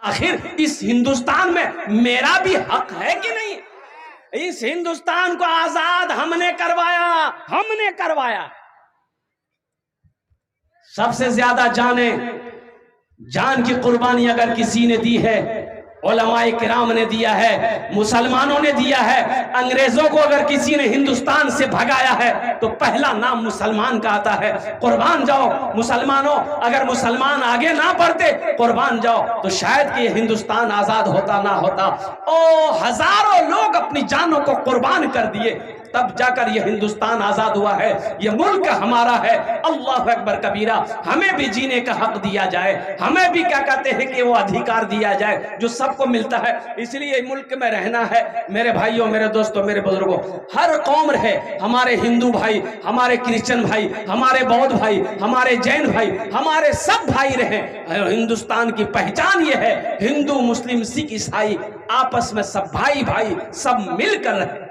आखिर इस हिंदुस्तान में मेरा भी हक है कि नहीं? इस हिंदुस्तान को आजाद हमने करवाया। सबसे ज्यादा जान की कुर्बानी अगर किसी ने दी है, उलमाए किराम ने दिया है, मुसलमानों ने दिया है। अंग्रेजों को अगर किसी ने हिंदुस्तान से भगाया है तो पहला नाम मुसलमान का आता है। कुर्बान जाओ मुसलमानों, अगर मुसलमान आगे ना बढ़ते, कुर्बान जाओ, तो शायद कि हिंदुस्तान आजाद होता ना होता। ओ हजारों लोग अपनी जानों को कुर्बान कर दिए, तब जाकर यह हिंदुस्तान आजाद हुआ है। यह मुल्क हमारा है। अल्लाह अकबर कबीरा। हमें भी जीने का हक दिया जाए, हमें भी क्या कहते हैं कि वो अधिकार दिया जाए जो सबको मिलता है। इसलिए मुल्क में रहना है। मेरे भाइयों, मेरे दोस्तों, मेरे बुजुर्गों, हर कौम रहे, हमारे हिंदू भाई, हमारे क्रिश्चियन भाई, हमारे बौद्ध भाई, हमारे जैन भाई, हमारे सब भाई रहे। हिंदुस्तान की पहचान यह है, हिंदू मुस्लिम सिख ईसाई आपस में सब भाई भाई, सब मिलकर रहे।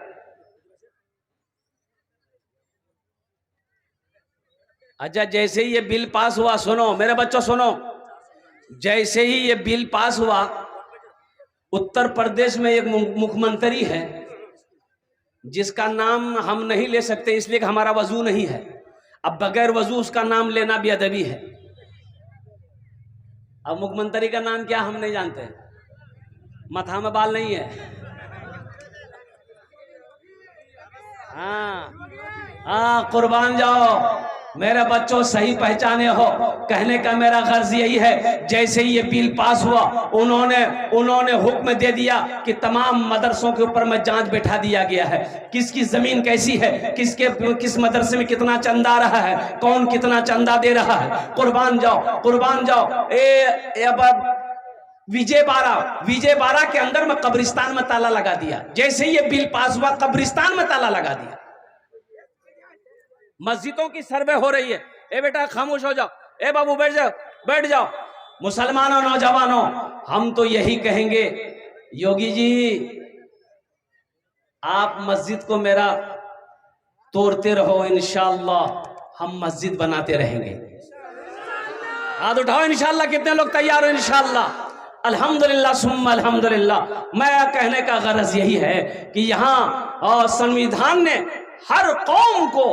अच्छा, जैसे ही ये बिल पास हुआ, सुनो मेरे बच्चों सुनो, जैसे ही ये बिल पास हुआ, उत्तर प्रदेश में एक मुख्यमंत्री है जिसका नाम हम नहीं ले सकते इसलिए कि हमारा वजू नहीं है। अब बगैर वजू उसका नाम लेना भी अदबी है। अब मुख्यमंत्री का नाम क्या हम नहीं जानते, माथा में बाल नहीं है। हाँ, कुर्बान जाओ मेरे बच्चों, सही पहचाने हो। कहने का मेरा गर्ज यही है, जैसे ही ये बिल पास हुआ, उन्होंने हुक्म दे दिया कि तमाम मदरसों के ऊपर में जांच बैठा दिया गया है। किसकी जमीन कैसी है, किस मदरसे में कितना चंदा आ रहा है, कौन कितना चंदा दे रहा है। कुर्बान जाओ। विजयवाड़ा के अंदर में कब्रिस्तान में ताला लगा दिया। जैसे ही ये बिल पास हुआ, कब्रिस्तान में ताला लगा दिया। मस्जिदों की सर्वे हो रही है। ए बेटा खामोश हो जाओ, ए बाबू बैठ जाओ। मुसलमानों, नौजवानों, हम तो यही कहेंगे, योगी जी आप मस्जिद को मेरा तोड़ते रहो, इंशाअल्लाह हम मस्जिद बनाते रहेंगे। हाथ उठाओ इंशाअल्लाह। कितने लोग तैयार हो? इंशाअल्लाह। अल्हम्दुलिल्लाह सुम्मा अल्हम्दुलिल्लाह। मैं कहने का गरज यही है कि यहाँ संविधान ने हर कौम को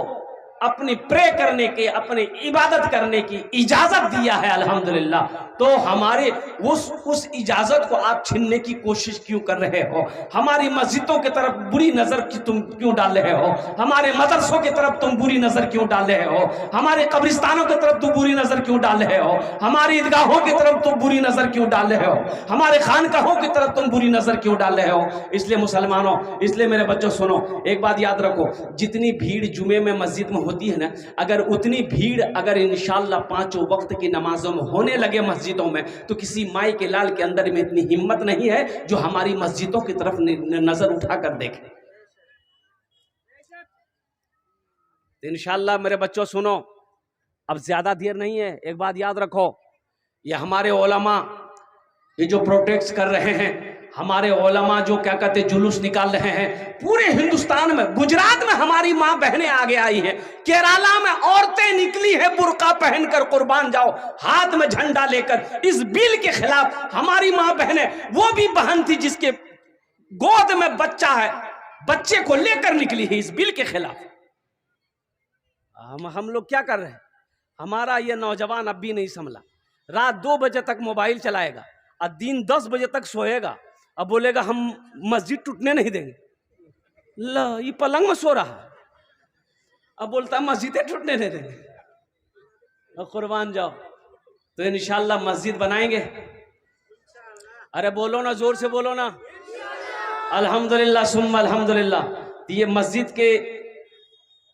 अपनी प्रे करने के, अपनी इबादत करने की इजाजत दिया है, अल्हम्दुलिल्लाह। तो हमारे उस इजाजत को आप छीनने की कोशिश क्यों कर रहे हो? हमारी मस्जिदों की तरफ बुरी नजर तुम क्यों डाल रहे हो? हमारे मदरसों की तरफ तुम बुरी नजर क्यों डाल रहे हो? हमारे कब्रिस्तानों की तरफ तुम बुरी नजर क्यों डाल रहे हो? हमारी ईदगाहों की तरफ तुम बुरी नजर क्यों डाल रहे हो? हमारे खानकाहों की तरफ तुम बुरी नजर क्यों डाल रहे हो? इसलिए मुसलमानों, इसलिए मेरे बच्चों सुनो, एक बात याद रखो, जितनी भीड़ जुमे में मस्जिद में होती है ना, अगर उतनी भीड़ अगर इंशाअल्लाह 5 वक्त की नमाजों में होने लगे मस्जिदों में, तो किसी माई के लाल के अंदर में इतनी हिम्मत नहीं है जो हमारी मस्जिदों की तरफ नजर उठाकर देखे। इंशाअल्लाह मेरे बच्चों सुनो, अब ज्यादा देर नहीं है। एक बात याद रखो, ये हमारे उलमा ये जो प्रोटेस्ट कर रहे हैं, हमारे उलमा जो क्या कहते जुलूस निकाल रहे हैं पूरे हिंदुस्तान में, गुजरात में हमारी माँ बहनें आगे आई हैं, केरला में औरतें निकली हैं बुर्का पहनकर, कुर्बान जाओ, हाथ में झंडा लेकर इस बिल के खिलाफ। हमारी माँ बहनें, वो भी बहन थी जिसके गोद में बच्चा है, बच्चे को लेकर निकली है इस बिल के खिलाफ। हम लोग क्या कर रहे हैं? हमारा ये नौजवान अब भी नहीं संभला। रात 2 बजे तक मोबाइल चलाएगा और दिन 10 बजे तक सोएगा, अब बोलेगा हम मस्जिद टूटने नहीं देंगे। ला, ये पलंग में सो रहा है, अब बोलता मस्जिदें टूटने नहीं देंगे। और कुर्बान जाओ, तो इंशाअल्लाह मस्जिद बनाएंगे। अरे बोलो ना, जोर से बोलो ना। अल्हम्दुलिल्लाह सुम्मा अल्हम्दुलिल्लाह। ये मस्जिद के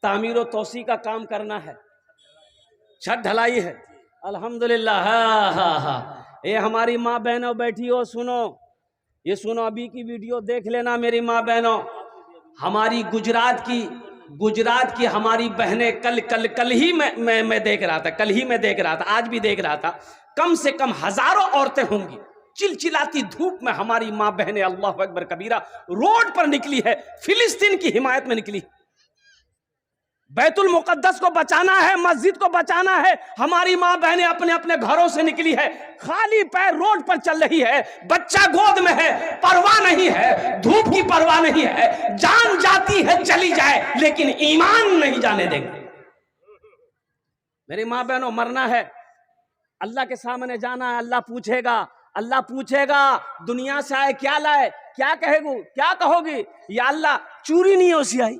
तामीर और तोसी का काम करना है, छत ढलाई है, अल्हम्दुलिल्लाह। हाँ, ये हमारी माँ बहनों बैठी हो, सुनो, ये सुनो, अभी की वीडियो देख लेना मेरी माँ बहनों। हमारी गुजरात की हमारी बहनें कल ही मैं देख रहा था, कल ही मैं देख रहा था, आज भी देख रहा था, कम से कम हजारों औरतें होंगी, चिलचिलाती धूप में हमारी माँ बहनें, अल्लाह अकबर कबीरा, रोड पर निकली है, फिलिस्तीन की हिमायत में निकली। बैतुल मुकद्दस को बचाना है, मस्जिद को बचाना है। हमारी माँ बहनें अपने अपने घरों से निकली है, खाली पैर रोड पर चल रही है, बच्चा गोद में है, परवाह नहीं है, धूप की परवाह नहीं है, जान जाती है चली जाए लेकिन ईमान नहीं जाने देंगे। मेरी माँ बहनों, मरना है, अल्लाह के सामने जाना है, अल्लाह पूछेगा, अल्लाह पूछेगा दुनिया से आए क्या लाए, क्या कहेगू, क्या कहोगी? या अल्लाह चूरी नहीं हो सी आई।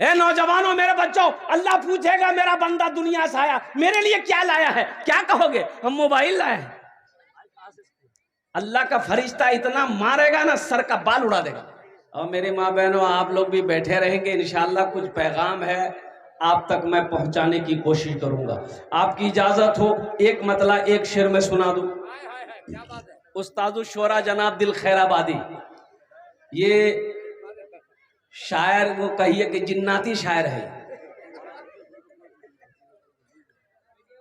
ए नौजवानों, मेरे बच्चों, अल्लाह पूछेगा मेरा बंदा दुनिया से आया, मेरे लिए क्या लाया है, क्या कहोगे? हम मोबाइल लाए हैं। अल्लाह का फरिश्ता इतना मारेगा ना, सर का बाल उड़ा देगा। और मेरी माँ बहनों, आप लोग भी बैठे रहेंगे, इंशाअल्लाह कुछ पैगाम है आप तक मैं पहुंचाने की कोशिश करूंगा। आपकी इजाजत हो एक मतला एक शेर में सुना दूं। उस्तादुल शोरा जनाब दिल खैराबादी, ये शायर, वो कहिए कि जिन्नाती शायर है,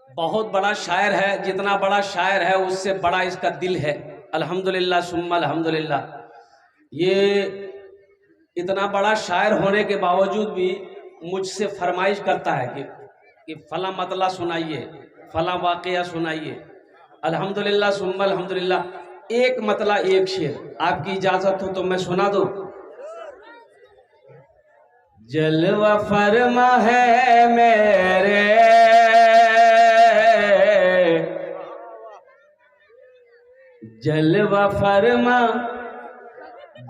बहुत बड़ा शायर है। जितना बड़ा शायर है उससे बड़ा इसका दिल है। अल्हम्दुलिल्लाह सुम्मा अल्हम्दुलिल्लाह। ये इतना बड़ा शायर होने के बावजूद भी मुझसे फरमाइश करता है कि फला मतला सुनाइए, फला वाकया सुनाइए। अल्हम्दुलिल्लाह सुम्मा अल्हम्दुलिल्लाह। एक मतला एक शेर आपकी इजाजत हो तो मैं सुना दूं। जलवा फरमा है मेरे, जलवा फरमा,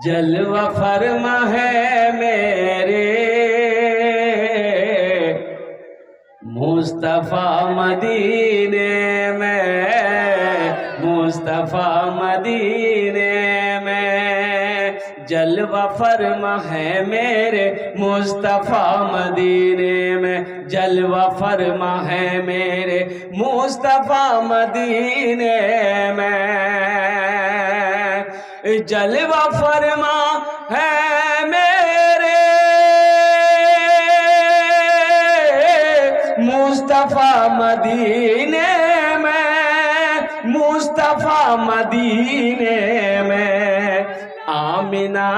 जलवा फरमा है मेरे मुस्तफा मदीने में, मुस्तफा मदीने में। जलवा फरमा है मेरे मुस्तफा मदीने में, जलवा फरमा है मेरे मुस्तफा मदीने में। जलवा फरमा है मेरे मुस्तफा मदीने में, मुस्तफा मदीने में। आमिना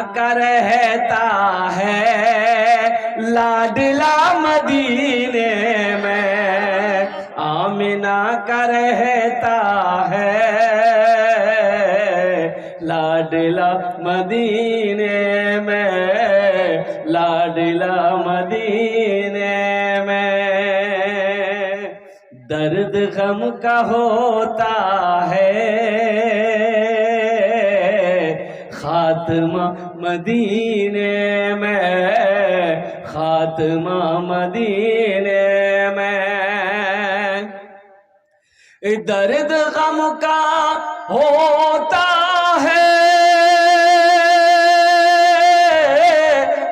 का रहता है लाडला मदीने में, आमिना का रहता है लाडला मदीने में, लाडला मदीने में। दर्द गम का होता है खात्मा मदीने में, खात्मा मदीने में। दर्द गम का होता है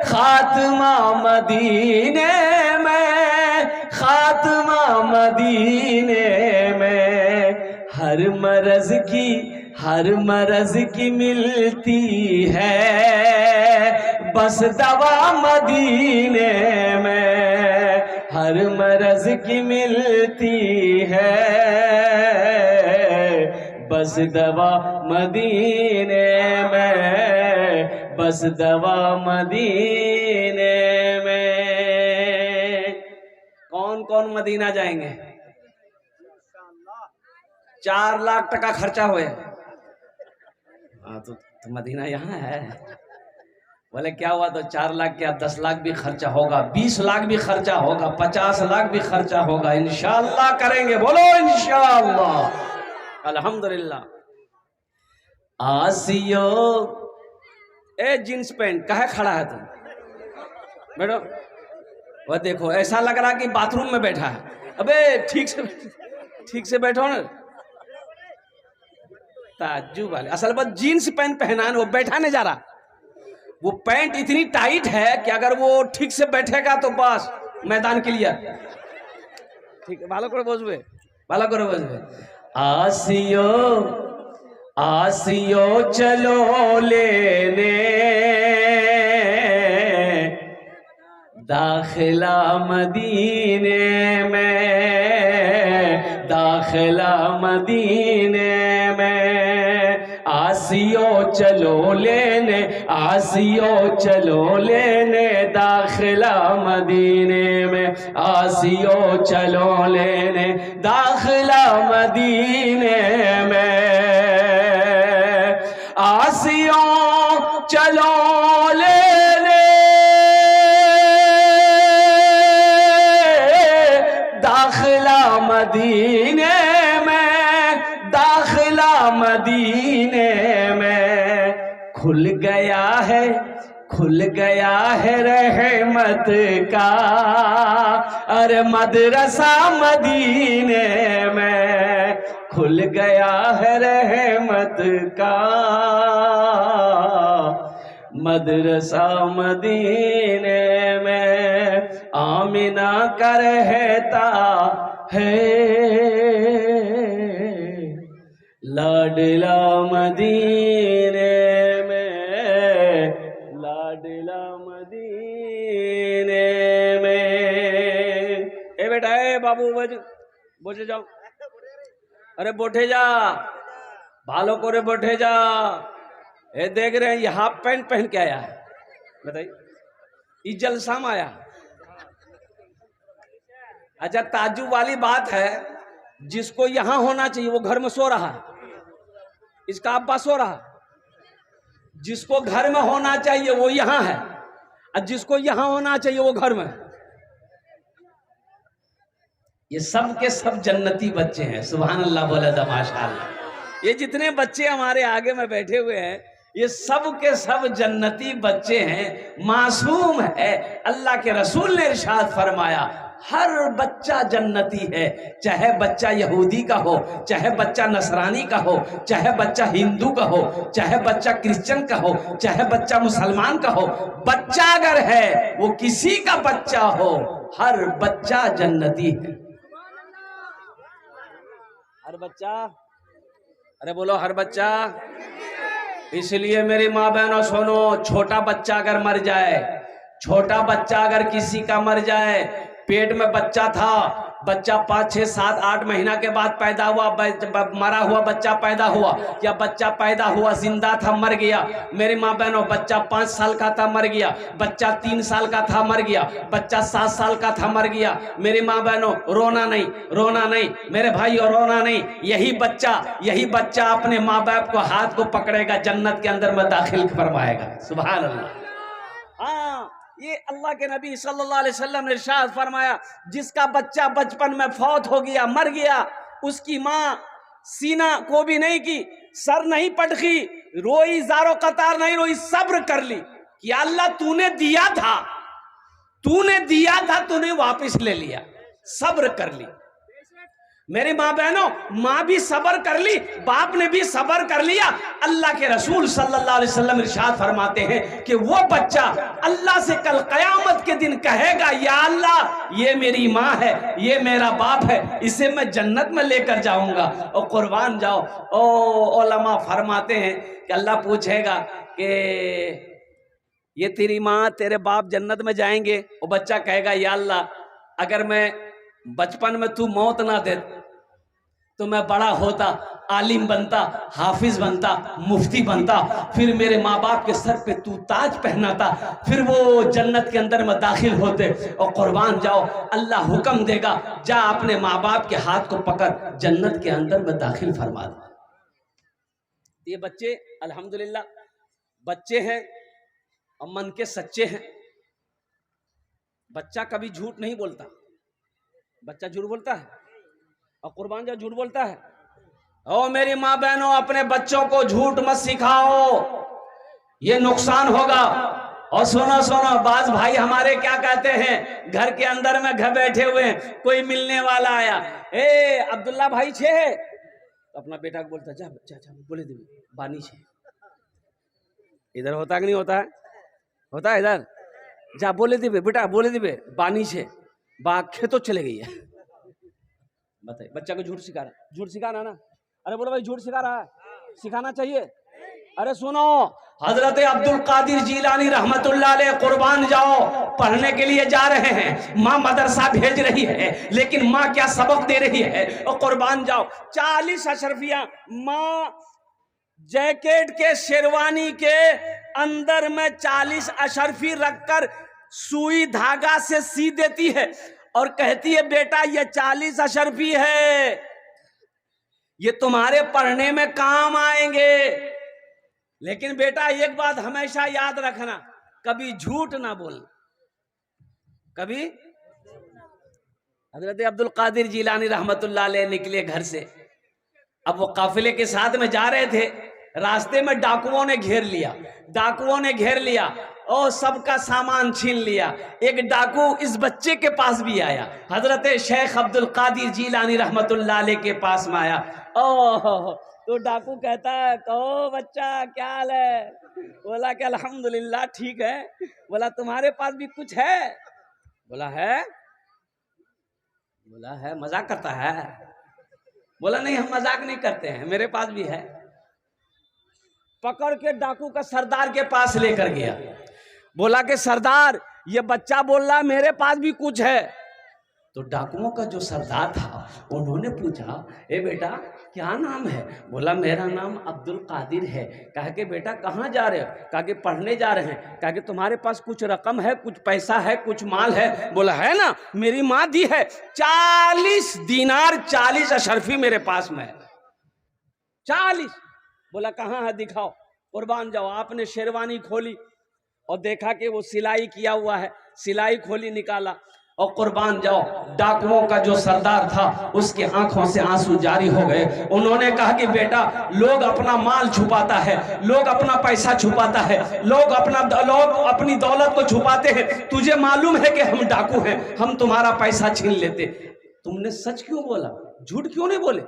खात्मा मदीने में, खात्मा मदीने में। हर मरज की मिलती है बस दवा मदीने में, हर मरज की मिलती है बस दवा मदीने में, बस दवा मदीने में। कौन कौन मदीना जाएंगे? 4 लाख टका खर्चा हुए। हाँ तो मदीना यहाँ है। बोले क्या हुआ? तो 4 लाख क्या 10 लाख भी खर्चा होगा, 20 लाख भी खर्चा होगा, 50 लाख भी खर्चा होगा। इंशाअल्लाह करेंगे, बोलो इंशाअल्लाह। अल्हम्दुलिल्लाह। आसियो, ए जींस पैंट कहे खड़ा है तुम? बैठो। वह देखो ऐसा लग रहा कि बाथरूम में बैठा है। अबे ठीक से बैठो ना। ताज्जुब वाले, असल बात जीन्स पैंट पहना है, वो बैठा नहीं जा रहा। वो पैंट इतनी टाइट है कि अगर वो ठीक से बैठेगा तो बस मैदान क्लियर। ठीक है, भालो करे बसबे, भालो करे बसबे। आसियो आसियो चलो लेने दाखिला मदीने में, दाखिला मदीने में। आसियो चलो लेने, आसियो चलो लेने दाखिला मदीने में, आसियो चलो लेने दाखिला मदीने में, आसियो चलो लेने दाखिला मदीने में, दाखिला मदीने में, खुल गया है, खुल गया है रहमत का अरे मदरसा मदीने में, खुल गया है रहमत का मदरसा मदीने में, आमिना का रहता है लाडला मदीने में, लाडला मदीने में। ए बेटा ए बाबू बोझे जाओ, अरे बोठे जा, भालो को रे बोठे जा। ये देख रहे हैं ये हाफ पैंट पहन के आया है, बताइए इस जलसा में आया। अच्छा ताज्जुब वाली बात है, जिसको यहां होना चाहिए वो घर में सो रहा है, इसका अब्बा सो रहा है। जिसको घर में होना चाहिए वो यहां है, और जिसको यहां होना चाहिए वो घर में। ये सब के सब जन्नती बच्चे हैं, सुभान अल्लाह बोला था माशाअल्लाह। ये जितने बच्चे हमारे आगे में बैठे हुए हैं ये सब के सब जन्नती बच्चे हैं, मासूम है। अल्लाह के रसूल ने इरशाद फरमाया हर बच्चा जन्नती है, चाहे बच्चा यहूदी का हो, चाहे बच्चा नसरानी का हो, चाहे बच्चा हिंदू का हो, चाहे बच्चा क्रिश्चियन का हो, चाहे बच्चा मुसलमान का हो। बच्चा अगर है वो किसी का बच्चा हो, हर बच्चा जन्नती है। हर बच्चा, अरे बोलो हर बच्चा। इसलिए मेरी माँ बहनों सुनो, छोटा बच्चा अगर मर जाए, छोटा बच्चा अगर किसी का मर जाए, पेट में बच्चा था, बच्चा 5, 6, 7, 8 महीना के बाद पैदा हुआ, मरा हुआ बच्चा पैदा हुआ, या बच्चा पैदा हुआ जिंदा था मर गया। मेरी माँ बहनों बच्चा 5 साल का था मर गया, बच्चा 3 साल का था मर गया, बच्चा 7 साल का था मर गया। मेरी माँ बहनों रोना नहीं, रोना नहीं मेरे भाइयों, रोना नहीं। यही बच्चा अपने माँ बाप को हाथ को पकड़ेगा, जन्नत के अंदर में दाखिल फरमाएगा। सुभान अल्लाह। हाँ ये अल्लाह के नबी सल्लल्लाहु अलैहि वसल्लम ने इरशाद फरमाया, जिसका बच्चा बचपन में फौत हो गया, मर गया, उसकी माँ सीना को भी नहीं की, सर नहीं पटकी, रोई, ज़ारो कतार नहीं रोई, सब्र कर ली कि अल्लाह तूने दिया था, तूने वापस ले लिया, सब्र कर ली। मेरी माँ बहनों, माँ भी सब्र कर ली, बाप ने भी सब्र कर लिया। अल्लाह के रसूल सल्लल्लाहु अलैहि वसल्लम इरशाद फरमाते हैं कि वो बच्चा अल्लाह से कल क़यामत के दिन कहेगा, या अल्लाह ये मेरी माँ है, ये मेरा बाप है, इसे मैं जन्नत में लेकर जाऊंगा। और कुर्बान जाओ, उलमा फरमाते हैं कि अल्लाह पूछेगा कि ये तेरी माँ तेरे बाप जन्नत में जाएंगे। वो बच्चा कहेगा, या अल्लाह अगर मैं बचपन में तू मौत ना दे तो मैं बड़ा होता, आलिम बनता, हाफिज बनता, मुफ्ती बनता, फिर मेरे माँ बाप के सर पे तू ताज पहनाता, फिर वो जन्नत के अंदर में दाखिल होते। और कुर्बान जाओ, अल्लाह हुक्म देगा, जा अपने माँ बाप के हाथ को पकड़ जन्नत के अंदर में दाखिल फरमा दे। ये बच्चे अल्हम्दुलिल्लाह बच्चे हैं और मन के सच्चे हैं। बच्चा कभी झूठ नहीं बोलता, बच्चा झूठ बोलता है और कुर्बान जाओ झूठ बोलता है। ओ मेरी माँ बहनों, अपने बच्चों को झूठ मत सिखाओ, ये नुकसान होगा। और सुनो सुनो, बाज भाई हमारे क्या कहते हैं, घर के अंदर में घर बैठे हुए हैं, कोई मिलने वाला आया, ए अब्दुल्ला भाई छे है, तो अपना बेटा को बोलता, जा बच्चा जा बोले दे बानी छे। इधर होता कि नहीं होता है? होता है इधर, जा बोले दिबे बेटा, बोले दिबे बानी छे, बा खेतों चले गई है। बताइए, बच्चा को झूठ सिखा रहा, झूठ सिखाना ना। अरे बोलो भाई झूठ सिखा रहा है, सिखाना चाहिए। अरे सुनो, हजरत अब्दुल कादिर जीलानी रहमतुल्लाह अलैह कुर्बान जाओ पढ़ने के लिए जा रहे हैं, माँ मदरसा भेज रही है, लेकिन माँ क्या सबक दे रही है। और कुर्बान जाओ 40 अशरफियां माँ जैकेट के शेरवानी के अंदर में 40 अशरफी रखकर सुई धागा से सी देती है और कहती है बेटा ये 40 अशरफी है, ये तुम्हारे पढ़ने में काम आएंगे। लेकिन बेटा एक बात हमेशा याद रखना, कभी झूठ ना बोलना, कभी। हजरत अब्दुल कादिर जिलानी रहमतुल्लाह अलैह निकले घर से, अब वो काफिले के साथ में जा रहे थे, रास्ते में डाकुओं ने घेर लिया, डाकुओं ने घेर लिया और सबका सामान छीन लिया। एक डाकू इस बच्चे के पास भी आया, हजरत शेख अब्दुल कादिर जिलानी रहमतुल्लाह अलैह के पास में आया। ओह, तो डाकू कहता है कहो बच्चा क्या हाल है? बोला कि अल्हम्दुलिल्लाह ठीक है। बोला तुम्हारे पास भी कुछ है? बोला है। बोला है, मजाक करता है? बोला नहीं हम मजाक नहीं करते हैं, मेरे पास भी है। पकड़ के डाकू का सरदार के पास लेकर गया, बोला कि सरदार ये बच्चा बोल रहा मेरे पास भी कुछ है। तो डाकुओं का जो सरदार था उन्होंने पूछा ए बेटा क्या नाम है? बोला मेरा नाम अब्दुल कादिर है। कहा कि बेटा कहाँ जा रहे हो? कहा कि पढ़ने जा रहे हैं। कहा कि तुम्हारे पास कुछ रकम है, कुछ पैसा है, कुछ माल है? बोला है ना, मेरी माँ दी है 40 दीनार 40 अशरफी मेरे पास में है। 40। बोला कहाँ है दिखाओ, कुर्बान जाओ। आपने शेरवानी खोली और देखा कि वो सिलाई किया हुआ है, सिलाई खोली, निकाला और कुर्बान जाओ डाकुओं का जो सरदार था उसके आंखों से आंसू जारी हो गए। उन्होंने कहा कि बेटा लोग अपना माल छुपाता है, लोग अपना पैसा छुपाता है, लोग अपनी दौलत को छुपाते हैं, तुझे मालूम है कि हम डाकू हैं, हम तुम्हारा पैसा छीन लेते। तुमने सच क्यों बोला, झूठ क्यों नहीं बोले?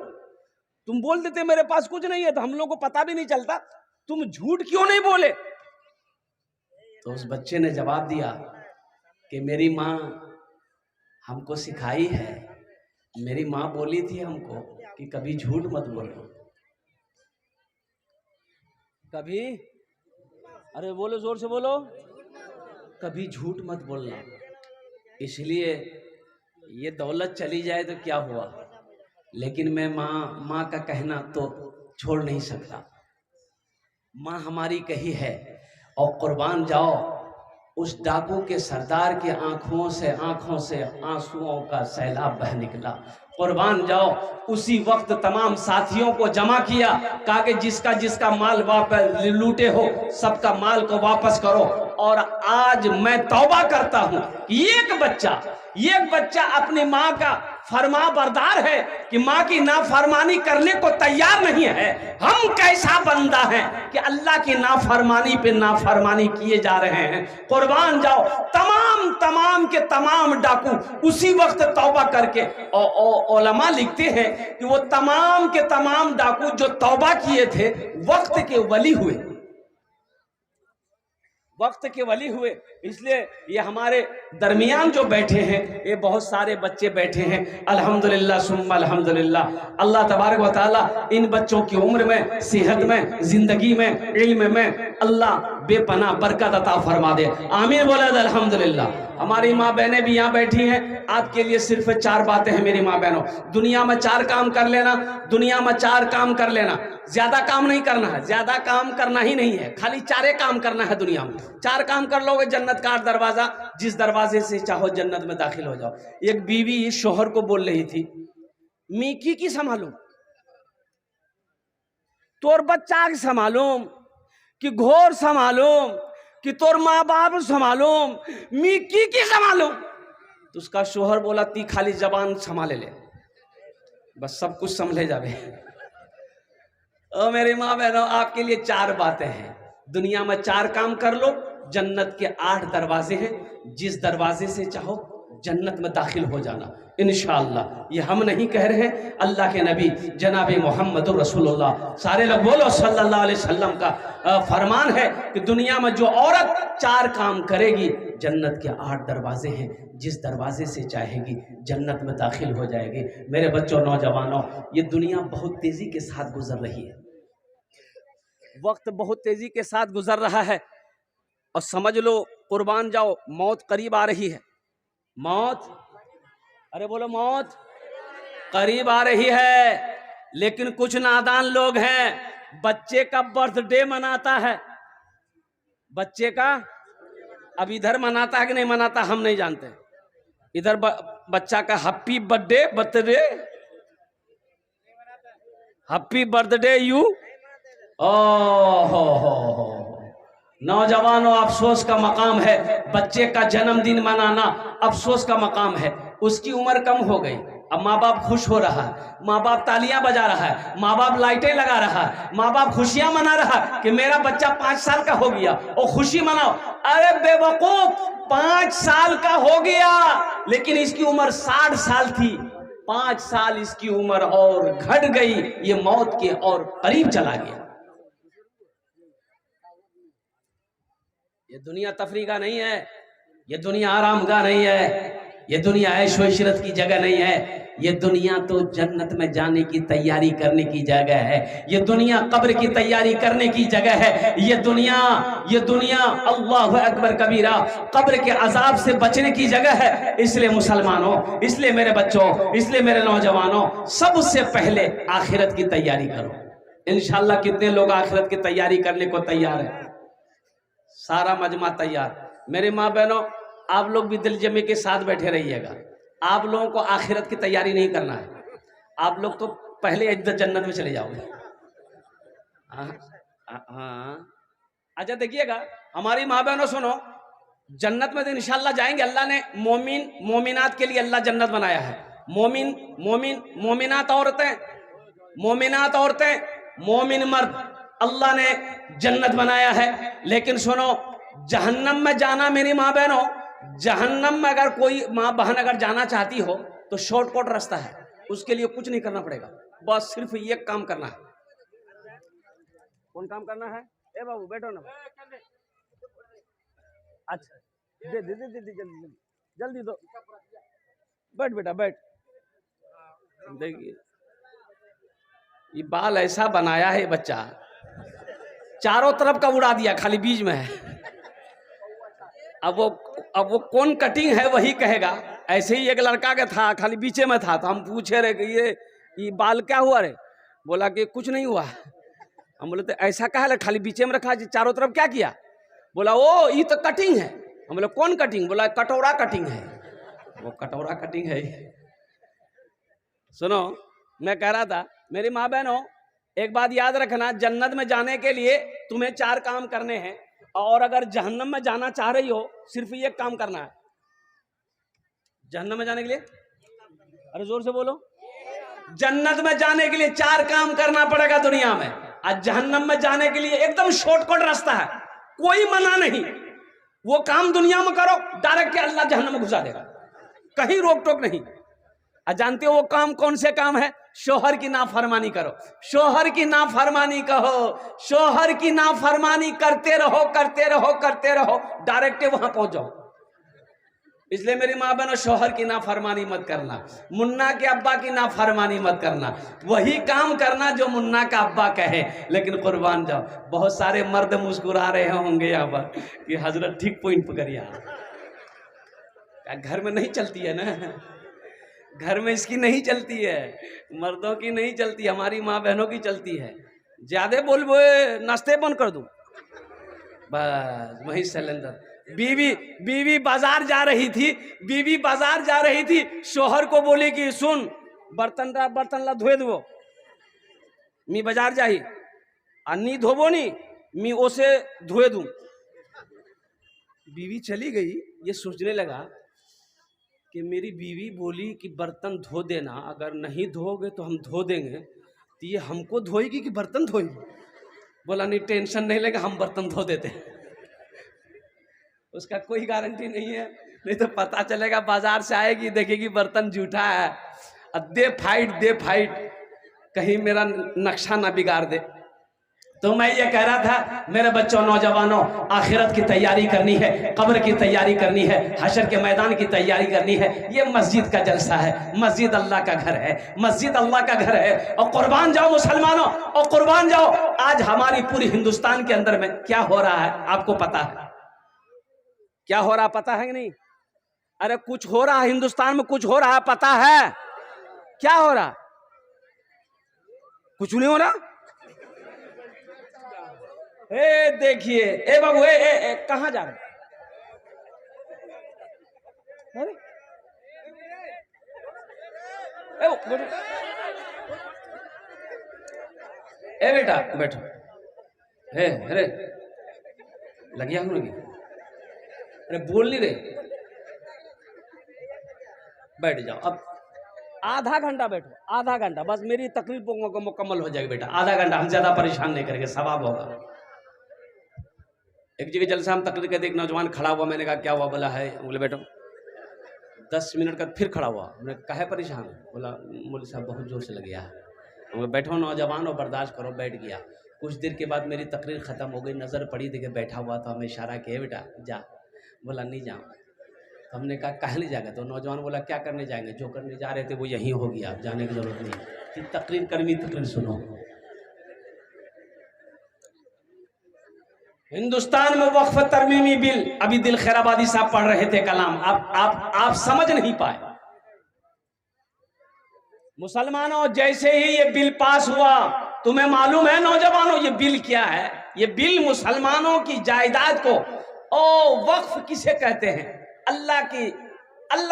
तुम बोल देते मेरे पास कुछ नहीं है तो हम लोग को पता भी नहीं चलता, तुम झूठ क्यों नहीं बोले? तो उस बच्चे ने जवाब दिया कि मेरी माँ हमको सिखाई है, मेरी माँ बोली थी हमको कि कभी झूठ मत बोलो, कभी, अरे बोलो जोर से बोलो, कभी झूठ मत बोलना। इसलिए ये दौलत चली जाए तो क्या हुआ, लेकिन मैं माँ का कहना तो छोड़ नहीं सकता। माँ हमारी कही है। और कुर्बान जाओ उस डाकू के सरदार के आंखों से आंसुओं का सैलाब बह निकला। कुर्बान जाओ उसी वक्त तमाम साथियों को जमा किया, कहा कि जिसका जिसका माल वापस लूटे हो सबका माल को वापस करो। और आज मैं तौबा करता हूं एक बच्चा अपनी माँ का फरमा बरदार है कि माँ की नाफरमानी करने को तैयार नहीं है। हम कैसा बंदा है कि अल्लाह की नाफरमानी पे नाफरमानी किए जा रहे हैं। कुर्बान जाओ तमाम के तमाम डाकू उसी वक्त तौबा करके, उलमा लिखते हैं कि वो तमाम के तमाम डाकू जो तौबा किए थे वक्त के वली हुए, वक्त के वली हुए। इसलिए ये हमारे दरमियान जो बैठे हैं ये बहुत सारे बच्चे बैठे हैं, अल्हम्दुलिल्लाह सुम्मा अल्हम्दुलिल्लाह। अल्लाह तबारक व तआला इन बच्चों की उम्र में, सेहत में, जिंदगी में, इल्म में अल्लाह बेपनाह बरकत अता फरमा दे। आमीन बोला अल्हम्दुलिल्लाह। हमारी माँ बहनें भी यहाँ बैठी हैं, आपके लिए सिर्फ 4 बातें हैं मेरी माँ बहनों। दुनिया में 4 काम कर लेना, दुनिया में 4 काम कर लेना, ज्यादा काम नहीं करना है, ज्यादा काम करना ही नहीं है, खाली 4 काम करना है दुनिया में। 4 काम कर लोगे जन्नत का 8 दरवाजा, जिस दरवाजे से चाहो जन्नत में दाखिल हो जाओ। एक बीवी शोहर को बोल रही थी मीकी की संभालूं, तोर बच्चा के संभालूं कि घोर संभालूं कि तोर माँ बाप संभालूं, मीकी की संभालूं? तो उसका शोहर बोला ती खाली जबान संभाले ले, बस सब कुछ संभले जावे। ओ मेरी माँ बहनों आपके लिए 4 बातें हैं। दुनिया में 4 काम कर लो, जन्नत के 8 दरवाजे हैं, जिस दरवाजे से चाहो जन्नत में दाखिल हो जाना इंशाअल्लाह। ये हम नहीं कह रहे हैं, अल्लाह के नबी जनाब मोहम्मद रसूलुल्लाह सारे लोग बोलो सल्लल्लाहु अलैहि वसल्लम का फरमान है कि दुनिया में जो औरत 4 काम करेगी जन्नत के 8 दरवाजे हैं, जिस दरवाजे से चाहेगी जन्नत में दाखिल हो जाएगी। मेरे बच्चों, नौजवानों, ये दुनिया बहुत तेजी के साथ गुजर रही है, वक्त बहुत तेजी के साथ गुजर रहा है और समझ लो कुर्बान जाओ मौत करीब आ रही है। मौत, अरे बोलो मौत करीब आ रही है। लेकिन कुछ नादान लोग हैं बच्चे का बर्थडे मनाता है, बच्चे का अब इधर मनाता है कि नहीं मनाता हम नहीं जानते। इधर बच्चा का happy birthday, birthday, happy birthday you. हो नौजवानों, अफसोस का मकाम है, बच्चे का जन्मदिन मनाना अफसोस का मकाम है। उसकी उम्र कम हो गई, अब माँ बाप खुश हो रहा है, माँ बाप तालियां बजा रहा है, माँ बाप लाइटें लगा रहा है, माँ बाप खुशियां मना रहा है कि मेरा बच्चा 5 साल का हो गया और खुशी मनाओ। अरे बेवकूफ, 5 साल का हो गया लेकिन इसकी उम्र 60 साल थी। 5 साल इसकी उम्र और घट गई, ये मौत के और करीब चला गया। ये दुनिया तफरीह का नहीं है, ये दुनिया आराम का नहीं है, ये दुनिया ऐशो इशरत की जगह नहीं है। ये दुनिया तो जन्नत में जाने की तैयारी करने की जगह है। ये दुनिया कब्र की तैयारी करने की जगह है। ये दुनिया अल्लाहु अकबर कबीरा, कब्र के अजाब से बचने की जगह है। इसलिए मुसलमानों, इसलिए मेरे बच्चों, इसलिए मेरे नौजवानों, सबसे पहले आखिरत की तैयारी करो। इंशाअल्लाह कितने लोग आखिरत की तैयारी करने को तैयार है? सारा मजमा तैयार। मेरे माँ बहनों, आप लोग भी दिल जमे के साथ बैठे रहिएगा। आप लोगों को आखिरत की तैयारी नहीं करना है, आप लोग तो पहले इज्जत जन्नत में चले जाओगे। हाँ, अच्छा देखिएगा हमारी माँ बहनों, सुनो, जन्नत में तो इंशाअल्लाह जाएंगे। अल्लाह ने मोमिनात के लिए अल्लाह जन्नत बनाया है। मोमिनात औरतें, मोमिन मर्द, अल्लाह ने जन्नत बनाया है। लेकिन सुनो, जहन्नम में जाना मेरी माँ बहनों, जहन्नम में अगर कोई माँ बहन अगर जाना चाहती हो तो शॉर्टकट रास्ता है, उसके लिए कुछ नहीं करना पड़ेगा, बस सिर्फ ये काम करना है। कौन काम करना है? ए बाबू बैठो ना। अच्छा, दे जल्दी दो, बैठ बेटा बैठ। देखिए ये बाल ऐसा बनाया है बच्चा, चारों तरफ का उड़ा दिया, खाली बीच में है। अब वो कौन कटिंग है वही कहेगा। ऐसे ही एक लड़का का था, खाली बीचे में था, तो हम पूछे रहे कि ये बाल क्या हुआ रे? बोला कि कुछ नहीं हुआ। हम बोले तो ऐसा कहा है, खाली बीचे में रखा, चारों तरफ क्या किया? बोला ओ ये तो कटिंग है। हम बोले कौन कटिंग? बोला कटोरा कटिंग है। वो कटोरा कटिंग है। सुनो, मैं कह रहा था मेरी माँ बहनों, एक बात याद रखना, जन्नत में जाने के लिए तुम्हें 4 काम करने हैं, और अगर जहन्नम में जाना चाह रही हो सिर्फ ये काम करना है। जहन्नम में जाने के लिए, अरे जोर से बोलो, जन्नत में जाने के लिए 4 काम करना पड़ेगा दुनिया में। आज जहन्नम में जाने के लिए एकदम शॉर्टकट रास्ता है, कोई मना नहीं। वो काम दुनिया में करो, डायरेक्ट के अल्लाह जहन्नम में घुसा देगा, कहीं रोक टोक नहीं। जानते हो वो काम कौन से काम है? शोहर की नाफरमानी करो, शोहर की नाफरमानी कहो, शोहर की नाफरमानी करते रहो, डायरेक्ट वहां पहुंच जाओ। इसलिए मेरी माँ बहनों, शोहर की नाफरमानी मत करना, मुन्ना के अब्बा की नाफरमानी मत करना, वही काम करना जो मुन्ना का अब्बा कहे। लेकिन कुर्बान जाओ, बहुत सारे मर्द मुस्कुरा रहे होंगे यहाँ पर कि हजरत ठीक पॉइंट पकड़िए। घर में नहीं चलती है ना, घर में इसकी नहीं चलती है, मर्दों की नहीं चलती, हमारी माँ बहनों की चलती है। ज्यादा बोल नाश्ते बंद कर दूं, बस वही सिलेंडर। बीवी बाजार जा रही थी, शोहर को बोली कि सुन बर्तन ला धोए दो, मी बाजार जाही अन्नी धोबो नी, मी ओसे धोए दूं। बीवी चली गई, ये सोचने लगा कि मेरी बीवी बोली कि बर्तन धो देना, अगर नहीं धोगे तो हम धो देंगे, तो ये हमको धोएगी कि बर्तन धोएगी? बोला नहीं, टेंशन नहीं लेगा, हम बर्तन धो देते हैं। उसका कोई गारंटी नहीं है, नहीं तो पता चलेगा बाजार से आएगी, देखेगी बर्तन जूठा है, दे फाइट, कहीं मेरा नक्शा ना बिगाड़ दे। तो मैं ये कह रहा था मेरे बच्चों, नौजवानों, आखिरत की तैयारी करनी है, कब्र की तैयारी करनी है, हशर के मैदान की तैयारी करनी है। ये मस्जिद का जलसा है, मस्जिद अल्लाह का घर है, मस्जिद अल्लाह का घर है। और कुर्बान जाओ मुसलमानों, और कुर्बान जाओ। आज हमारी पूरी हिंदुस्तान के अंदर में क्या हो रहा है आपको पता है? क्या हो रहा पता है कि नहीं? अरे कुछ हो रहा है हिंदुस्तान में, कुछ हो रहा है पता है? क्या हो रहा? कुछ नहीं हो रहा। देखिए ए बाबू, कहाँ जा रहे? अरे बेटा बैठो। अरे लगिया हम लोग, अरे बोल नहीं रहे, बैठ जाओ। अब आधा घंटा बैठो, आधा घंटा बस, मेरी तकलीफ मुकम्मल हो जाएगी बेटा। आधा घंटा, हम ज्यादा परेशान नहीं करेंगे, सवाब होगा। एक जगह जलसा हम तकरीर कहते, एक नौजवान खड़ा हुआ, मैंने कहा क्या हुआ? बोला है, बोले बैठो। 10 मिनट का फिर खड़ा हुआ, मैंने कहा है परेशान? बोला मौलवी साहब बहुत जोर से लग गया है। बोले बैठो नौजवान, और बर्दाश्त करो। बैठ गया। कुछ देर के बाद मेरी तकरीर ख़त्म हो गई, नज़र पड़ी, देखे बैठा हुआ था, हमें इशारा किया बेटा जा। बोला नहीं जाऊँ। तो हमने कहा कहाँ नहीं जाएगा? तो नौजवान बोला क्या करने जाएंगे? जो करने जा रहे थे वो यहीं हो गया, आप जाने की जरूरत नहीं। तकरीर कर्मी तकरीर सुनो। हिंदुस्तान में वक्फ तरमीमी बिल, अभी दिल खैराबादी साहब पढ़ रहे थे कलाम, आप समझ नहीं पाए। मुसलमानों, जैसे ही ये बिल पास हुआ, तुम्हें मालूम है नौजवानों ये बिल क्या है? ये बिल मुसलमानों की जायदाद को, वक्फ किसे कहते हैं? अल्लाह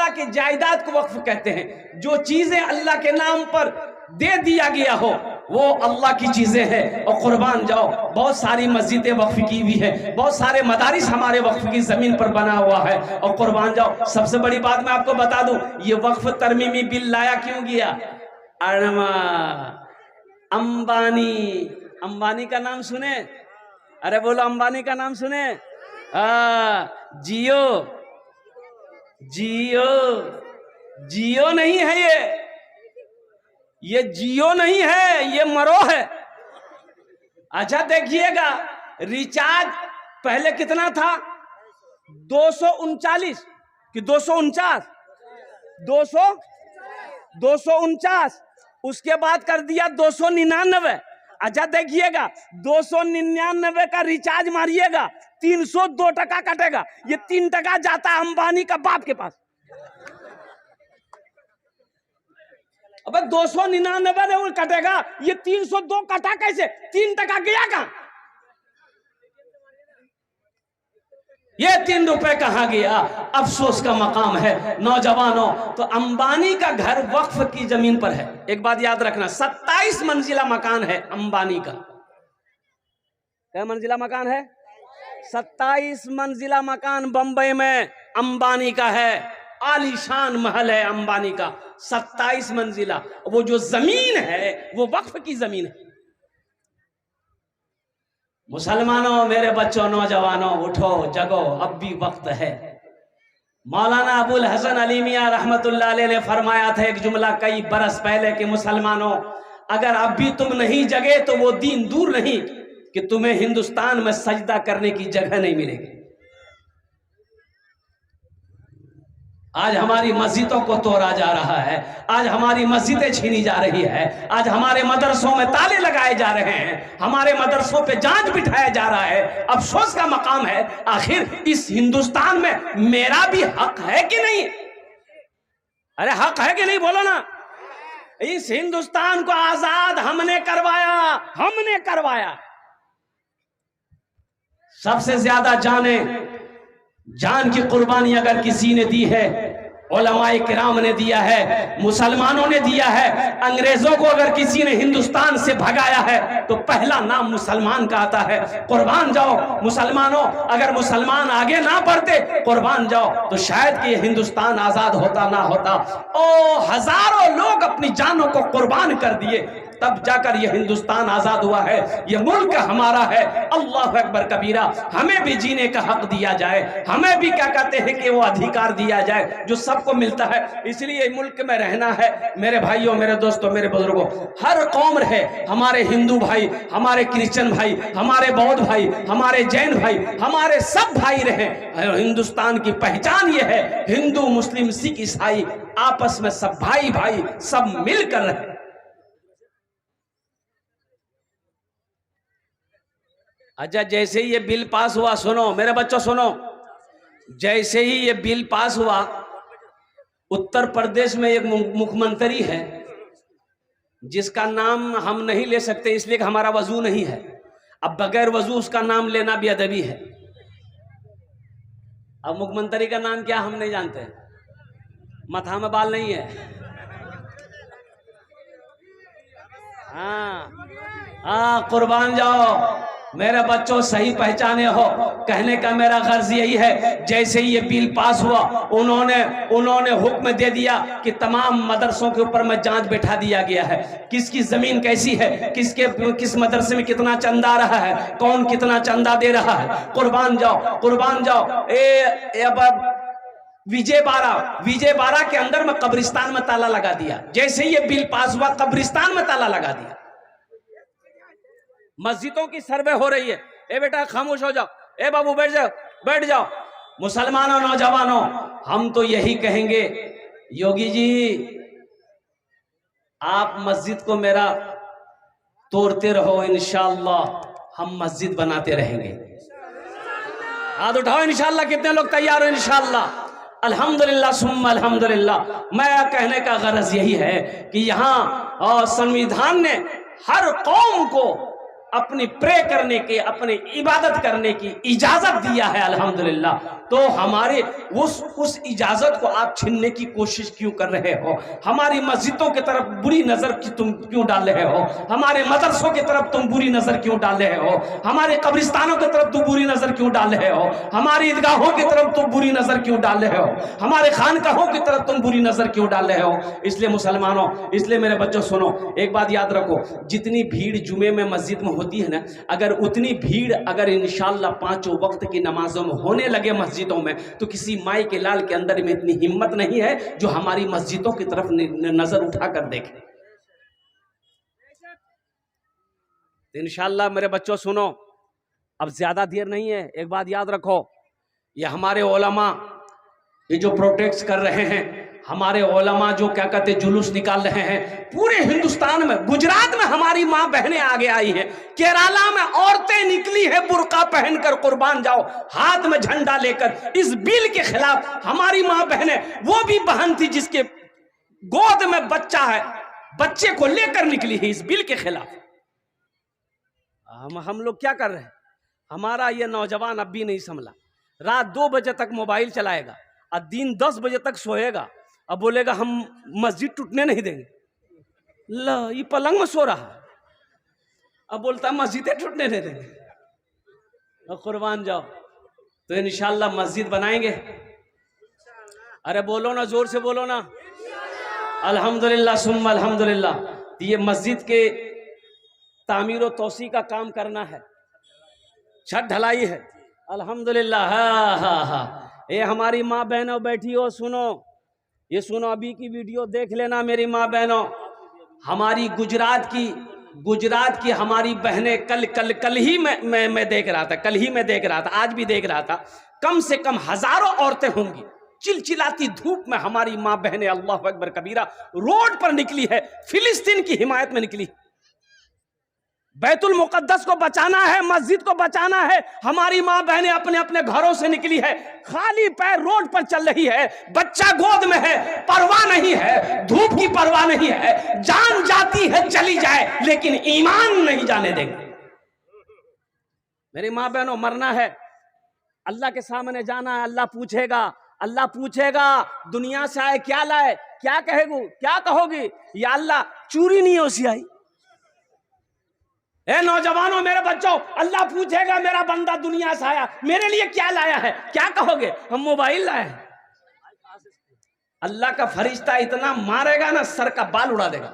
की जायदाद को वक्फ कहते हैं। जो चीजें अल्लाह के नाम पर दे दिया गया हो वो अल्लाह की चीजें हैं। और कुर्बान जाओ, बहुत सारी मस्जिदें वक्फ की हुई है, बहुत सारे मदारिस हमारे वक्फ की जमीन पर बना हुआ है। और कुर्बान जाओ, सबसे बड़ी बात मैं आपको बता दूं, ये वक्फ तरमीमी बिल लाया क्यों गया? अंबानी का नाम सुने? अरे बोलो अंबानी का नाम सुने? जियो नहीं है, ये जियो नहीं है, ये मरो है। अच्छा देखिएगा, रिचार्ज पहले कितना था? 239 कि 249? 249, उसके बाद कर दिया 299। अच्छा देखिएगा, 299 का रिचार्ज मारिएगा, 302 टका कटेगा। ये 3 टका जाता है अंबानी का बाप के पास। अबे 299 कटेगा, ये 302 कटा कैसे? 3 टका गया कहां? ये 3 रुपए कहां गया? अफसोस का मकाम है नौजवानों। तो अंबानी का घर वक्फ की जमीन पर है। एक बात याद रखना, 27 मंजिला मकान है अंबानी का। क्या मंजिला मकान है? 27 मंजिला मकान बंबई में अंबानी का है। आलीशान महल है अंबानी का, 27 मंजिला। वो जो जमीन है वो वक्फ की जमीन है। मुसलमानों, मेरे बच्चों, नौजवानों, उठो जगो, अब भी वक्त है। मौलाना अबुल हसन अली मियां रहमतुल्लाह अलैह ने फरमाया था एक जुमला कई बरस पहले कि मुसलमानों, अगर अब भी तुम नहीं जगे तो वो दिन दूर नहीं कि तुम्हें हिंदुस्तान में सजदा करने की जगह नहीं मिलेगी। आज हमारी मस्जिदों को तोड़ा जा रहा है, आज हमारी मस्जिदें छीनी जा रही है, आज हमारे मदरसों में ताले लगाए जा रहे हैं, हमारे मदरसों पे जांच बिठाया जा रहा है। अफसोस का मकाम है, आखिर इस हिंदुस्तान में मेरा भी हक है कि नहीं? अरे हक है कि नहीं? बोलो ना। इस हिंदुस्तान को आजाद हमने करवाया। सबसे ज्यादा जान की कुर्बानी अगर किसी ने दी है, उलमाए किराम ने दिया है, मुसलमानों ने दिया है। अंग्रेजों को अगर किसी ने हिंदुस्तान से भगाया है तो पहला नाम मुसलमान का आता है। कुर्बान जाओ मुसलमानों, अगर मुसलमान आगे ना बढ़ते, कुर्बान जाओ, तो शायद कि हिंदुस्तान आजाद होता ना होता। हजारों लोग अपनी जानों को कुर्बान कर दिए, तब जाकर यह हिंदुस्तान आजाद हुआ है। यह मुल्क हमारा है। अल्लाह अकबर कबीरा। हमें भी जीने का हक दिया जाए, हमें भी क्या कहते हैं कि वो अधिकार दिया जाए जो सबको मिलता है। इसलिए मुल्क में रहना है मेरे भाइयों, मेरे दोस्तों, मेरे बुजुर्गों। हर कौम रहे, हमारे हिंदू भाई, हमारे क्रिश्चियन भाई, हमारे बौद्ध भाई, हमारे जैन भाई, हमारे सब भाई रहे। हिंदुस्तान की पहचान यह है, हिंदू मुस्लिम सिख ईसाई आपस में सब भाई, सब मिलकर रहे। अच्छा, जैसे ही ये बिल पास हुआ, सुनो मेरे बच्चों सुनो, जैसे ही ये बिल पास हुआ, उत्तर प्रदेश में एक मुख्यमंत्री है जिसका नाम हम नहीं ले सकते इसलिए कि हमारा वजू नहीं है। अब बगैर वजू उसका नाम लेना भी अदबी है। अब मुख्यमंत्री का नाम क्या हम नहीं जानते, माथा में बाल नहीं है। हाँ, कुर्बान जाओ मेरे बच्चों, सही पहचाने हो। कहने का मेरा गर्ज यही है, जैसे ही ये बिल पास हुआ उन्होंने हुक्म दे दिया कि तमाम मदरसों के ऊपर में जांच बैठा दिया गया है, किसकी जमीन कैसी है, किस मदरसे में कितना चंदा आ रहा है, कौन कितना चंदा दे रहा है। कुर्बान जाओ, कुर्बान जाओ। विजय बारा के अंदर में कब्रिस्तान में ताला लगा दिया। जैसे ये बिल पास हुआ कब्रिस्तान में ताला लगा दिया। मस्जिदों की सर्वे हो रही है। ए बेटा खामोश हो जाओ, ए बाबू बैठ जाओ। मुसलमानों, नौजवानों, हम तो यही कहेंगे, योगी जी आप मस्जिद को मेरा तोड़ते रहो, इंशाअल्लाह हम मस्जिद बनाते रहेंगे। हाथ उठाओ इंशाअल्लाह। कितने लोग तैयार हो इंशाअल्लाह? अल्हम्दुलिल्लाह सुम्मा अल्हम्दुलिल्लाह। मैं कहने का गरज यही है कि यहाँ संविधान ने हर कौम को अपनी प्रे करने के, अपनी इबादत करने की इजाजत दिया है, अल्हम्दुलिल्लाह। तो हमारे उस इजाजत को आप छीनने की कोशिश क्यों कर रहे हो? हमारी मस्जिदों की तरफ बुरी नजर तुम क्यों डाल रहे हो? हमारे मदरसों की तरफ तुम बुरी नजर क्यों डाल रहे हो? हमारे कब्रिस्तानों की तरफ तुम बुरी नजर क्यों डाल रहे हो? हमारी ईदगाहों की तरफ तुम बुरी नजर क्यों डाल रहे हो? हमारे खानकाहों की तरफ तुम बुरी नजर क्यों डाल रहे हो? इसलिए मुसलमानों, इसलिए मेरे बच्चों सुनो, एक बात याद रखो, जितनी भीड़ जुमे में मस्जिद में होती है ना, अगर उतनी भीड़ अगर इंशाअल्लाह पांचों वक्त की नमाजों में होने लगे मस्जिदों में, तो किसी माई के लाल के अंदर में इतनी हिम्मत नहीं है जो हमारी मस्जिदों की तरफ नजर उठाकर देखे। तो इंशाअल्लाह मेरे बच्चों सुनो, अब ज्यादा देर नहीं है। एक बात याद रखो, ये हमारे उलमा ये जो प्रोटेस्ट कर रहे हैं, हमारे उलमा जो क्या कहते जुलूस निकाल रहे हैं पूरे हिंदुस्तान में, गुजरात में हमारी माँ बहनें आगे आई हैं, केरला में औरतें निकली है बुर्का पहनकर, कुर्बान जाओ, हाथ में झंडा लेकर इस बिल के खिलाफ। हमारी माँ बहनें, वो भी बहन थी जिसके गोद में बच्चा है, बच्चे को लेकर निकली है इस बिल के खिलाफ। हम लोग क्या कर रहे हैं? हमारा ये नौजवान अब भी नहीं संभला, रात 2 बजे तक मोबाइल चलाएगा और दिन 10 बजे तक सोएगा, अब बोलेगा हम मस्जिद टूटने नहीं देंगे। ला, ये पलंग में सो रहा, अब बोलता है मस्जिदें टूटने नहीं देंगे। अब कुर्बान जाओ, तो इंशाअल्लाह मस्जिद बनाएंगे। अरे बोलो ना, जोर से बोलो ना, अल्हम्दुलिल्लाह सुम्मा अल्हम्दुलिल्लाह। ये मस्जिद के तामीर और तोसी का काम करना है, छत ढलाई है, अल्हम्दुलिल्लाह। हाँ हाँ हाँ, ये हमारी माँ बहनों बैठी हो, सुनो, ये सुनो, अभी की वीडियो देख लेना मेरी माँ बहनों। हमारी गुजरात की हमारी बहनें कल ही मैं देख रहा था, कल ही मैं देख रहा था, आज भी देख रहा था, कम से कम हजारों औरतें होंगी, चिलचिलाती धूप में हमारी माँ बहनें अल्लाह अकबर कबीरा रोड पर निकली है, फिलिस्तीन की हिमायत में निकली। बैतुल मुकद्दस को बचाना है, मस्जिद को बचाना है। हमारी माँ बहनें अपने अपने घरों से निकली है, खाली पैर रोड पर चल रही है, बच्चा गोद में है, परवाह नहीं है, धूप की परवाह नहीं है, जान जाती है चली जाए, लेकिन ईमान नहीं जाने देंगे। मेरी माँ बहनों, मरना है, अल्लाह के सामने जाना है, अल्लाह पूछेगा दुनिया से आए क्या लाए, क्या कहोगी? या अल्लाह चूरी नहीं होशी आई। ए नौजवानों, मेरे बच्चों, अल्लाह पूछेगा मेरा बंदा दुनिया से आया, मेरे लिए क्या लाया है? क्या कहोगे? हम मोबाइल लाए हैं। अल्लाह का फरिश्ता इतना मारेगा ना, सर का बाल उड़ा देगा।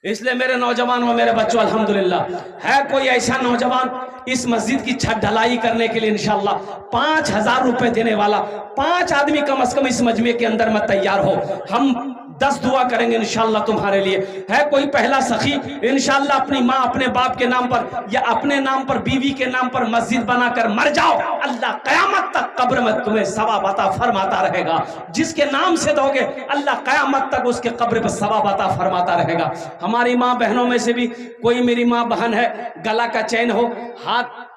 इसलिए मेरे नौजवानों, मेरे बच्चों, अल्हम्दुलिल्लाह है कोई ऐसा नौजवान इस मस्जिद की छत ढलाई करने के लिए इंशाअल्लाह 5000 रुपए देने वाला, 5 आदमी कम से कम इस मजमे के अंदर में तैयार हो, हम 10 दुआ करेंगे इंशाअल्लाह तुम्हारे लिए। है कोई पहला सखी इंशाअल्लाह अपनी माँ अपने बाप के नाम पर या अपने नाम पर बीवी के नाम पर मस्जिद बनाकर मर जाओ, अल्लाह कयामत तक कब्र में तुम्हें सवाब अता फरमाता रहेगा। जिसके नाम से दोगे अल्लाह कयामत तक उसके कब्र पर सवाब अता फरमाता रहेगा। हमारी माँ बहनों में से भी कोई मेरी माँ बहन है, गला का चैन हो,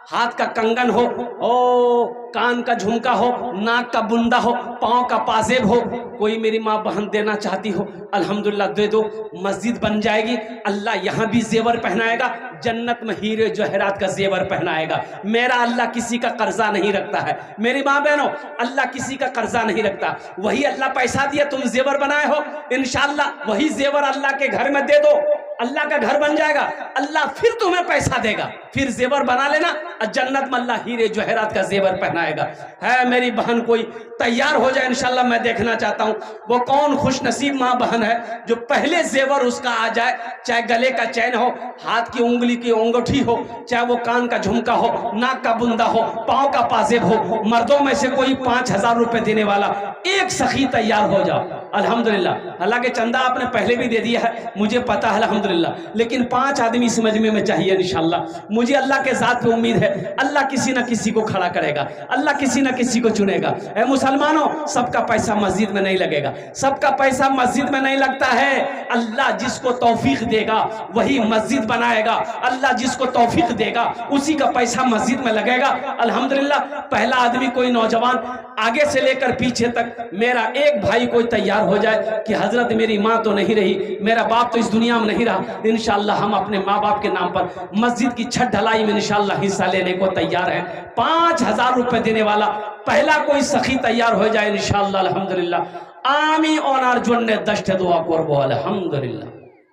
हाथ का कंगन हो, ओ कान का झुमका हो, नाक का बुंदा हो, पाँव का पाजेब हो, कोई मेरी माँ बहन देना चाहती हो, अल्हम्दुलिल्लाह दे दो। मस्जिद बन जाएगी, अल्लाह यहाँ भी जेवर पहनाएगा, जन्नत में हीरे जवाहरात का जेवर पहनाएगा। मेरा अल्लाह किसी का कर्जा नहीं रखता है। मेरी माँ बहनों, अल्लाह किसी का कर्जा नहीं रखता। वही अल्लाह पैसा दिया, तुम जेवर बनाए हो, इंशाअल्लाह वही जेवर अल्लाह के घर में दे दो, अल्लाह का घर बन जाएगा, अल्लाह फिर तुम्हें पैसा देगा, फिर जेवर बना लेना और जन्नत में अल्लाह हीरे जवाहरात का जेवर पहनाएगा। है मेरी बहन कोई तैयार हो जाए, इंशाअल्लाह मैं देखना चाहता हूँ वो कौन खुश नसीब माँ बहन है जो पहले जेवर उसका आ जाए, चाहे गले का चैन हो, हाथ की उंगली की अंगूठी हो, चाहे वो कान का झुमका हो, नाक का बुंदा हो, पाँव का पाजेब हो। मर्दों में से कोई 5,000 रुपए देने वाला एक सखी तैयार हो जाओ, अल्हम्दुलिल्लाह। हालांकि चंदा आपने पहले भी दे दिया है, मुझे पता है अल्हम्दुलिल्लाह, लेकिन 5 आदमी इस मजमे में चाहिए इंशाअल्लाह। मुझे अल्लाह के ज़ात पे उम्मीद है, अल्लाह किसी ना किसी को खड़ा करेगा, अल्लाह किसी ना किसी को चुनेगा। ऐ मुसलमानों, सबका पैसा मस्जिद में नहीं लगेगा, सबका पैसा मस्जिद में नहीं लगता है। अल्लाह जिसको तौफीक देगा वही मस्जिद बनाएगा, अल्लाह जिसको तौफीक देगा उसी का पैसा मस्जिद में लगेगा। अल्हम्दुलिल्लाह, पहला आदमी कोई नौजवान आगे से लेकर पीछे तक मेरा एक भाई कोई तैयार हो जाए कि हजरत मेरी माँ तो नहीं रही, मेरा बाप तो इस दुनिया में नहीं रहा, इंशाअल्लाह हम अपने माँ बाप के नाम पर मस्जिद की छत ढलाई में इंशाअल्लाह हिस्सा लेने को तैयार हैं। 5,000 रुपए देने वाला पहला कोई सखी तैयार हो जाए इंशाअल्लाह, अल्हम्दुलिल्लाह। आमी ओनार जुन्ने दश्त दुआ करबो, अल्हम्दुलिल्लाह।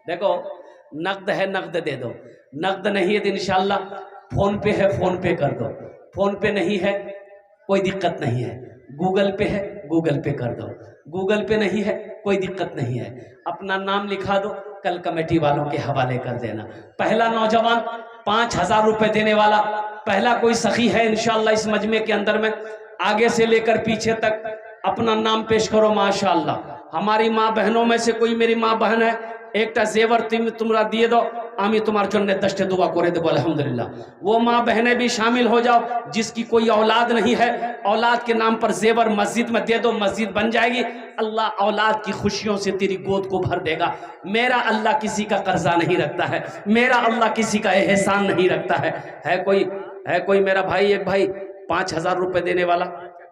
देखो नकद है, नकद दे दो, नकद नहीं है तो इंशाअल्लाह फोन पे है, फोन पे कर दो, फोन पे नहीं है कोई दिक्कत नहीं है, गूगल पे है, गूगल पे कर दो, गूगल पे नहीं है कोई दिक्कत नहीं है, अपना नाम लिखा दो, कल कमेटी वालों के हवाले कर देना। पहला नौजवान 5,000 रुपए देने वाला पहला कोई सखी है इंशाअल्लाह इस मजमे के अंदर में, आगे से लेकर पीछे तक अपना नाम पेश करो। माशाअल्लाह हमारी माँ बहनों में से कोई मेरी माँ बहन है, एक जेवर तुमरा दिए दो, आमी तुम्हारे जन्नत दश्ते दुआ करे दो, अल्हम्दुलिल्लाह। वो माँ बहनें भी शामिल हो जाओ जिसकी कोई औलाद नहीं है, औलाद के नाम पर जेवर मस्जिद में दे दो, मस्जिद बन जाएगी, अल्लाह औलाद की खुशियों से तेरी गोद को भर देगा। मेरा अल्लाह किसी का कर्जा नहीं रखता है, मेरा अल्लाह किसी का एहसान नहीं रखता है। है कोई मेरा भाई, एक भाई 5,000 रुपए देने वाला,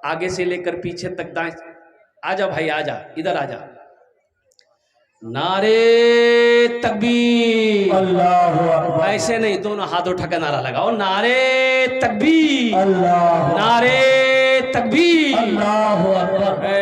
आगे से लेकर पीछे तक दाएं, आजा भाई आजा, इधर आजा। नारे तकबीर, अल्लाहु अकबर, ऐसे नहीं, दोनों हाथ उठा के नारा लगाओ, नारे तकबीर, नारे तकबीर, अल्लाहु अकबर।